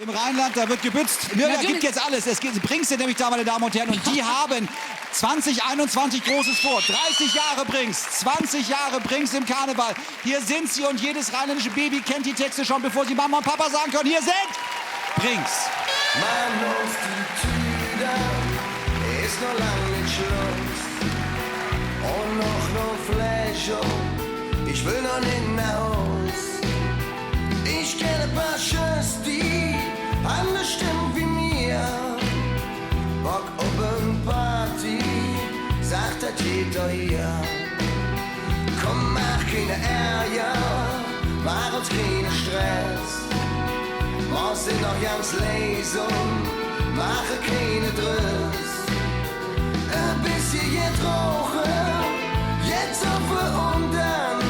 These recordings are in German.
Im Rheinland, da wird gebützt. Mirja gibt jetzt alles. Es bringst du nämlich da, meine Damen und Herren. Und die haben 2021 Großes vor. 30 Jahre bringst. 20 Jahre bringst im Karneval. Hier sind sie und jedes rheinländische Baby kennt die Texte schon, bevor sie Mama und Papa sagen können. Hier sind Brings. Man muss die Tüte, ist noch lang nicht Schluss. Und noch Fläche, ich will noch nicht nach Haus. Ich kenne ein paar Schüsse, die anders stimmen wie mir. Bock auf eine Party, sagt das jeder hier. Komm, mach keine Ärger, mach uns keinen Stress. Wir sind noch ganz leise und mache keine Driss. Ein bisschen jetzt rauchen, jetzt auf und dann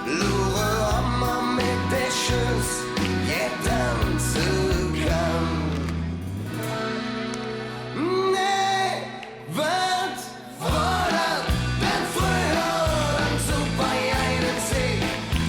lure Hammer mit der Schuss, jetzt tanzen kann. Nee, was war das denn früher? Am Super einen See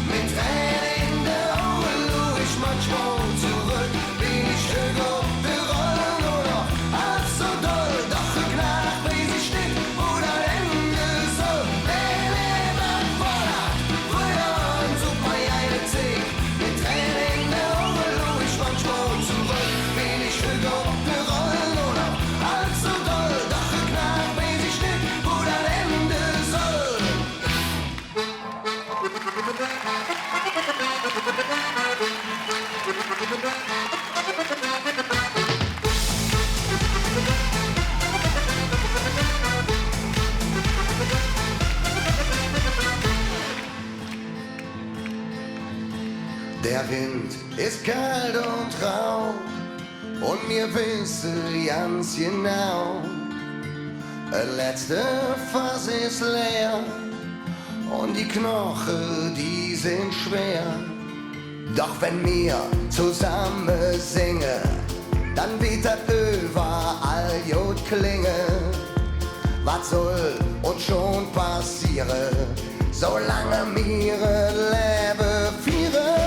mit Tränen in der Augen, lur ich manchmal zurück, bin ich über die Rollen oder als so doll, doch geknallt, wie sie steht, wo das Ende soll. Nee, was war das früher? Am Super einen See mit Tränen in der Augen, lur ich manchmal zurück, bin ich über die Rollen oder als so doll, doch geknallt, wie sie steht, wo das Ende soll. Der Wind ist kalt und rau und mir wissen ganz genau, das letzte Fass ist leer und die Knochen, die sind schwer. Doch wenn wir zusammen singen, dann wird das überall gut klingen. Was soll uns schon passieren, solange wir Leben führen?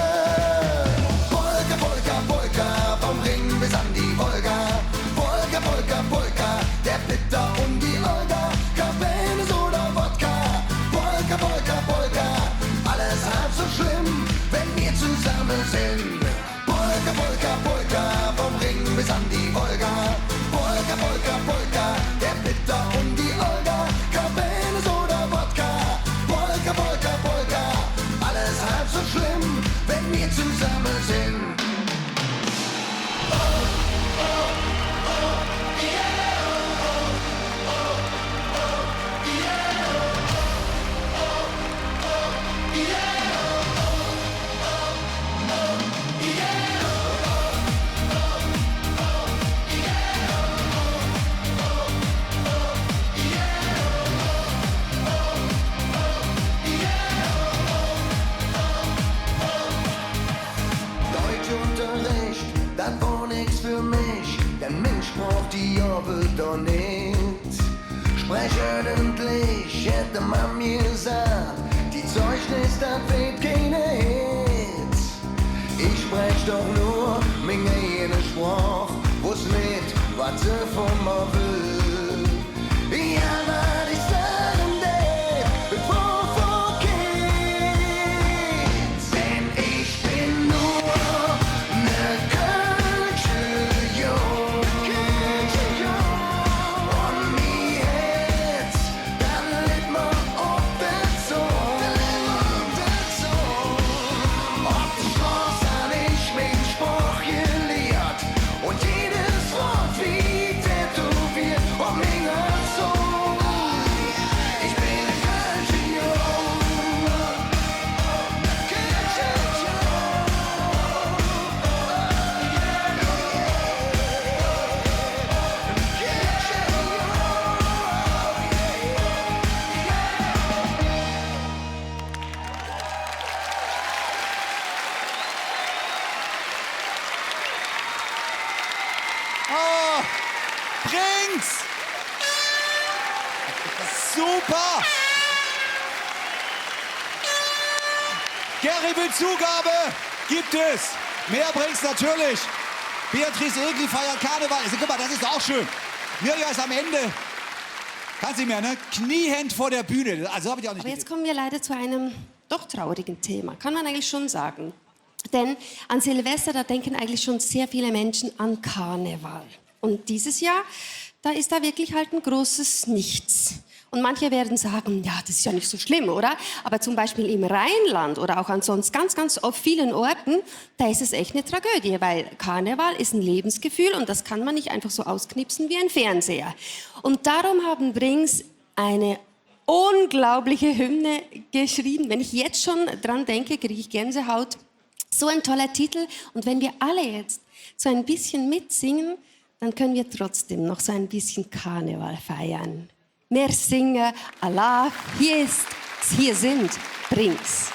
Polka, Polka, Polka, vom Ring bis an die Wolga. Polka, Polka, Polka, der Bitter und die Olga. Cabernet oder Wodka. Polka, Polka, Polka, alles halb so schlimm, wenn wir zusammen sind. Polka, Polka, Polka, vom Ring bis an die Wolga. Polka, Polka, Polka, der Bitter und die Olga. Cabernet oder Wodka. Polka, Polka, Polka, alles halb so schlimm, wenn wir zusammen sind. Deutschunterricht, das war nix für mich, denn Mensch braucht die Jobbe doch nicht. Sprech ordentlich, hätte man mir gesagt, die Zeugnis, das weht keine Hit. Ich sprech doch nur meine eigene Sprache, wo's nicht, was sie von mir will. Ja, was ich sagen darf, bevor geht's, denn ich bin nur ne Kölsche Jung. Und mir Herz, dann litt man auf der Zunge. Auf der Straße hab ich mein Spruch gelehrt und jedes Wort wie tätowiert auf mein Herz so. Ich bin ne Kölsche Jung. Kölsche Oh, Brings! Super! Gary will Zugabe! Gibt es! Mehr bringt's natürlich. Beatrice Egli feiert Karneval. Also, guck mal, das ist auch schön. Mirja ist am Ende, kann sie mehr, ne? Kniehend vor der Bühne. Also habe ich auch nicht. Aber jetzt kommen wir leider zu einem doch traurigen Thema, kann man eigentlich schon sagen. Denn an Silvester, da denken eigentlich schon sehr viele Menschen an Karneval. Und dieses Jahr, da ist da wirklich halt ein großes Nichts. Und manche werden sagen, ja, das ist ja nicht so schlimm, oder? Aber zum Beispiel im Rheinland oder auch ansonsten ganz auf vielen Orten, da ist es echt eine Tragödie, weil Karneval ist ein Lebensgefühl und das kann man nicht einfach so ausknipsen wie ein Fernseher. Und darum haben Brings eine unglaubliche Hymne geschrieben. Wenn ich jetzt schon dran denke, kriege ich Gänsehaut. So ein toller Titel. Und wenn wir alle jetzt so ein bisschen mitsingen, dann können wir trotzdem noch so ein bisschen Karneval feiern. Mehr singen, Allah, hier sind Brings.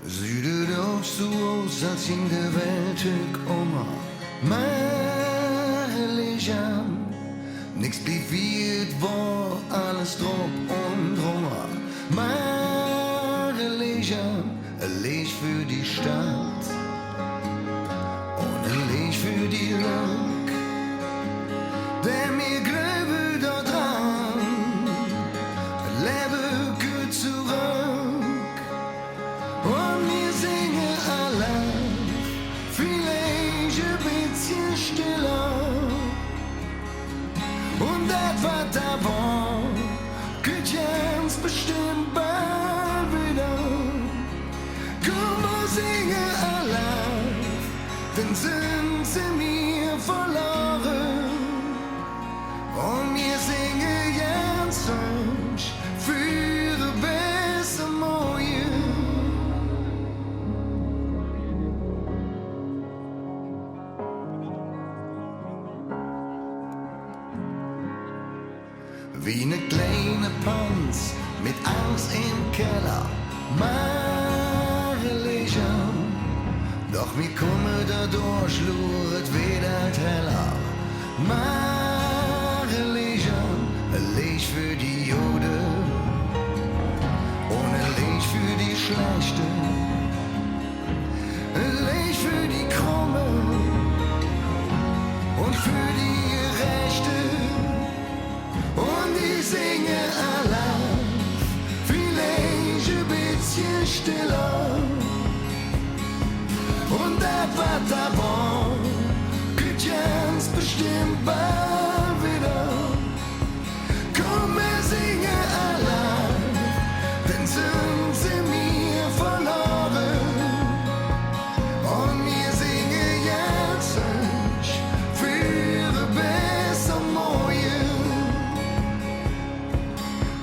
Süde doch so aus, als in der Welt oma. Marlejan, nix blieb wie es war, alles drop und drummer. Marlejan, ein Licht für die Stadt und ein Licht für die Lück, der mir glaube da dran, lebe gut zurück. Und wir singen alle, vielleicht ein bisschen stiller. Und das, was da war, geht ganz bestimmt bald wieder. Komm, wir singen alle, dann sind sie mir verloren. Und wir singen ganz frisch für ein besser Morgen. Wie eine kleine Panz mit Angst im Keller, Marlejan. Doch mir komme dadurch, luret wieder heller. Marlejan, ein Licht für die Jode und ein Licht für die Schlechte, ein Licht für die Krumme und für die Gerechte. Und ich singe allein, vielleicht ein bisschen stiller. Und das, was da war, geht ganz bestimmt bald wieder. Komm, wir singen allein, denn sind sie mir verloren. Und wir singen jetzt für ein besser Morgen.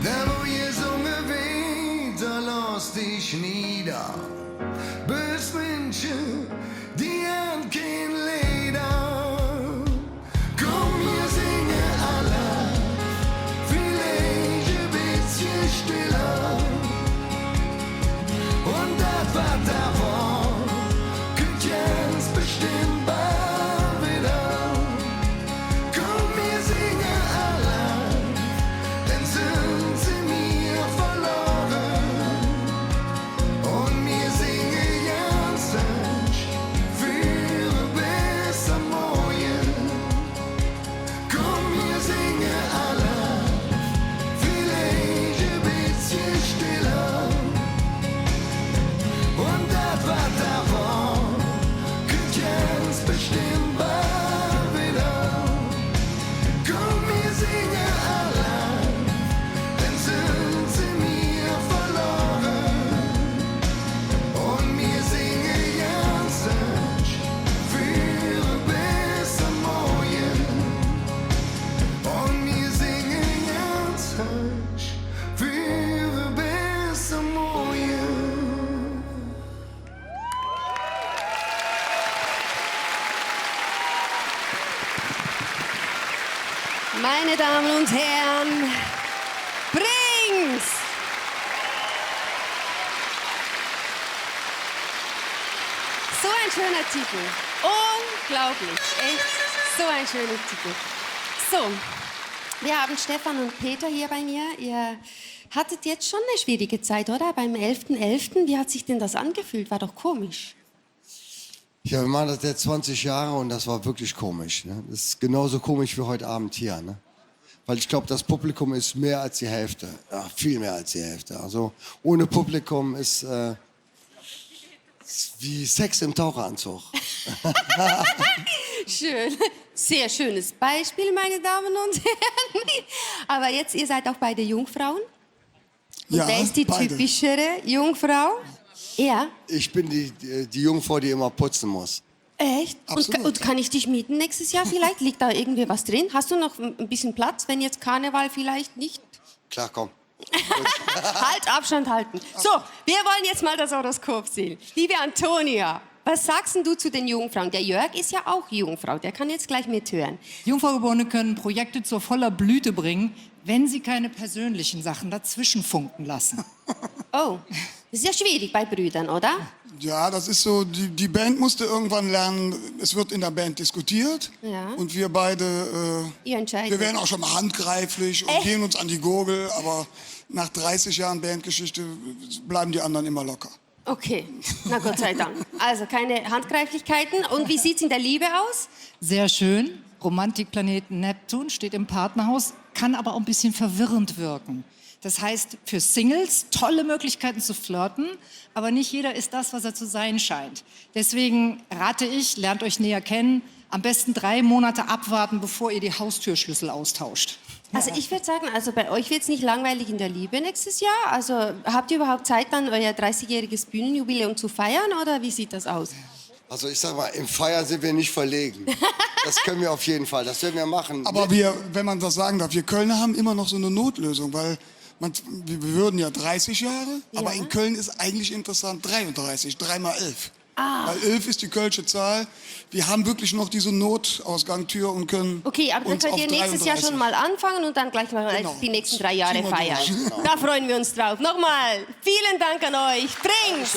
Da wo ihr Zunge weht, da lass dich nieder. Bös Menschen, die haben kein Leder. Komm, wir singen alle, vielleicht ein bisschen stiller. Und das, was da war, kommt ganz bestimmt bald wieder. Komm, wir singen alle, denn sind sie mir verloren. Und wir singen ganz für ein besser Morgen. Komm, wir singen alle, vielleicht ein bisschen stiller. Und das, was da war, kommt ganz bestimmt bald wieder. Komm, wir singen alle, denn sind sie mir verloren. Und wir singen ganz für ein besser Morgen. Und wir singen ganz für ein besser Morgen. Meine Damen und Herren, Brings! So ein schöner Titel. Unglaublich. Echt so ein schöner Titel. So, wir haben Stefan und Peter hier bei mir. Ihr hattet jetzt schon eine schwierige Zeit, oder? Beim 11.11. Wie hat sich denn das angefühlt? War doch komisch. Ja, wir machen das jetzt 20 Jahre und das war wirklich komisch. Ne? Das ist genauso komisch wie heute Abend hier. Ne? Weil ich glaube, das Publikum ist mehr als die Hälfte. Ja, viel mehr als die Hälfte. Also ohne Publikum ist wie Sex im Taucheranzug. Schön. Sehr schönes Beispiel, meine Damen und Herren. Aber jetzt, ihr seid auch beide Jungfrauen. Und Ja, wer ist die beide. typischere Jungfrau? Er? Ich bin die Jungfrau, die immer putzen muss. Echt? Absolut. Und kann ich dich mieten nächstes Jahr vielleicht? Liegt da irgendwie was drin? Hast du noch ein bisschen Platz, wenn jetzt Karneval vielleicht nicht? Klar, komm. Halt, Abstand halten. So, wir wollen jetzt mal das Horoskop sehen. Liebe Antonia, was sagst denn du zu den Jungfrauen? Der Jörg ist ja auch Jungfrau, der kann jetzt gleich mithören. Jungfraugeborene können Projekte zur voller Blüte bringen, wenn sie keine persönlichen Sachen dazwischen funken lassen. Oh, das ist ja schwierig bei Brüdern, oder? Ja, das ist so, die Band musste irgendwann lernen, es wird in der Band diskutiert. Ja. Und wir beide, Ihr entscheidet. wir werden auch schon mal handgreiflich und gehen uns an die Gurgel, aber nach 30 Jahren Bandgeschichte bleiben die anderen immer locker. Okay, na Gott sei Dank. Also keine Handgreiflichkeiten. Und wie sieht's in der Liebe aus? Sehr schön. Romantikplaneten Neptun steht im Partnerhaus, kann aber auch ein bisschen verwirrend wirken. Das heißt, für Singles tolle Möglichkeiten zu flirten, aber nicht jeder ist das, was er zu sein scheint. Deswegen rate ich, lernt euch näher kennen, am besten 3 Monate abwarten, bevor ihr die Haustürschlüssel austauscht. Also ich würde sagen, also bei euch wird es nicht langweilig in der Liebe nächstes Jahr. Also habt ihr überhaupt Zeit, dann euer 30-jähriges Bühnenjubiläum zu feiern oder wie sieht das aus? Also ich sag mal, im Feiern sind wir nicht verlegen. Das können wir auf jeden Fall, das werden wir machen. Aber wir, wenn man das sagen darf, wir Kölner haben immer noch so eine Notlösung, weil wir würden ja 30 Jahre, aber in Köln ist eigentlich interessant 33, 3 mal 11. Weil 11 ist die kölsche Zahl. Wir haben wirklich noch diese Notausgangtür und können Okay, aber dann uns könnt auf ihr nächstes Jahr 33. schon mal anfangen und dann gleich mal Genau. die nächsten 3 Jahre Ziehen wir durch. feiern. Da freuen wir uns drauf. Nochmal, vielen Dank an euch. Bring's!